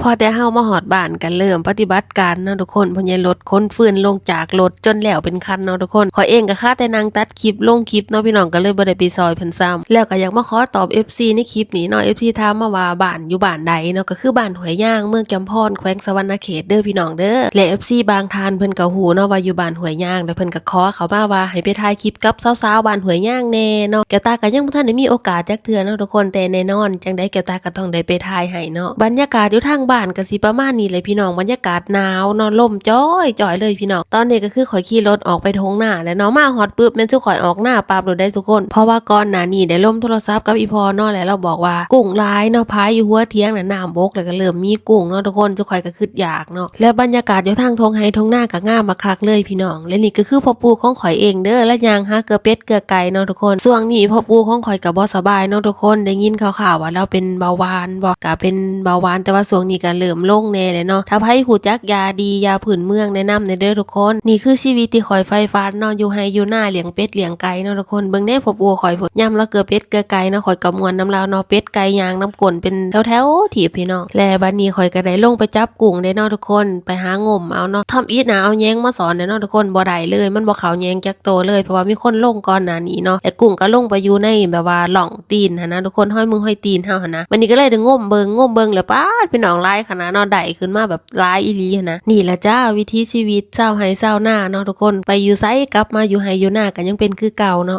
อแต่เฮามาฮอดบ้านกันเริ่มปฏิบัติการเนาะทุกคนพ่อใหญ่รถขนฟืนลงจากรถจนแล้วเป็นคันเนาะทุกคนขอยเองก็ค่าแต่นั่งตัดคลิปลงคลิปเนาะพี่น้องก็เลยบ่ได้ไปซอยเพิ่นซ้ำแล้วก็อยากมาขอตอบ FC ในคลิปนี้เนาะ FC ถามมาว่าบ้านอยู่บ้านใดเนาะก็คือบ้านห้วยย่างเมืองจำพรแขวงสะหวรรณเขตเด้อพี่น้องเด้อและ FC บางท่านเพิ่นก็ฮู้เนาะว่าอยู่บ้านห้วยย่างแล้วเพิ่นก็ขอเขามาว่าให้ไปถ่ายคลิปกับสาวๆบ้านห้วยย่างแน่เนาะแก้วตาก็ยังบ่ทันได้มีโอกาสจักเทื่อเนาะทุกคนแต่แน่นอนจังได๋แก้วตาก็ต้องได้ไปถ่ายให้เนาะบรรยากาศอยู่ทางบ้านก็สิประมาณนี้เลยพี่น้องบรรยากาศหนาวเนาะลมจ้อยเลยพี่น้องตอนนี้ก็คือข่อยขี่รถออกไปทงหน้าแล้วเนาะมาฮอดปึ๊บแม่นสุข่อยออกหน้าปั๊บโดดได้ทุกคนเพราะว่าก่อนหน้านี้ได้ล่มโทรศัพท์กับอีพอเนาะแล้วเราบอกว่ากุ้งหลายเนาะพายอยู่หัวเถียงน่ะน้ำบกแล้วก็เริ่มมีกุ้งเนาะทุกคนสุข่อยก็คิดอยากเนาะแล้วบรรยากาศอยู่ทางทงไห้ทงหน้าก็งามบักคักเลยพี่น้องและนี่ก็คือพ่อปู่ของข่อยเองเด้อและยางหาเกลือเป็ดเกลือไก่เนาะทุกคนช่วงนี้พ่อปู่ของข่อยก็บ่สบายเนาะทุกคนได้ยินข่าวๆว่าเราเป็นเบาหวานบ่ก็เป็นเบาหวานแต่ว่าช่วงนี้ก็เริ่มลงแน่เลยเนาะถ้าไผฮู้จักยาดียาพื้นเมืองแนะนำในเด้อทุกคนนี่คือชีวิตที่ข่อยใฝ่ฝันเนาะอยู่ไห้อยู่หน้าเลี้ยงเป็ดเลี้ยงไก่เนาะทุกคนเบิ่งแน่พ่อปู่ข่อยพุ่นยามแล้วเกลือเป็ดเกลือไก่เนาะข่อยก็ม่วนน้ำลาวเนาะเป็ดไก่ย่างน้ำก้นเป็นแถวๆถีบพี่น้องและบัดนี้ข่อยก็ได้ลงไปจับกุ้งได้เนาะทุกคนไปหางมเอาเนาะทำอีทนะเอาแยงมาสอนเด้อเนาะทุกคนบ่ได้เลยมันบ่เข้าแยงจักโตเลยเพราะว่ามีคนลงก่อนหน้านี้เนาะแต่กุ้งก็ลงไปอยู่ในแบบว่าหล่องตีนหั่นนะทุกคนห้อยมือห้อยตีนเฮาหั่นนะวันนี้ก็เลยได้งมเบิ่งแล้วป๊าดพี่น้องหลายขนาดเนาะได้ขึ้นมาแบบหลายอีหลีหั่นนะนี่แหละจ้าวิถีชีวิตชาวไร่ชาวนาเนาะทุกคนไปอยู่ไสกลับมาอยู่ไร่อยู่นาก็ยังเป็นคือเก่าเนาะ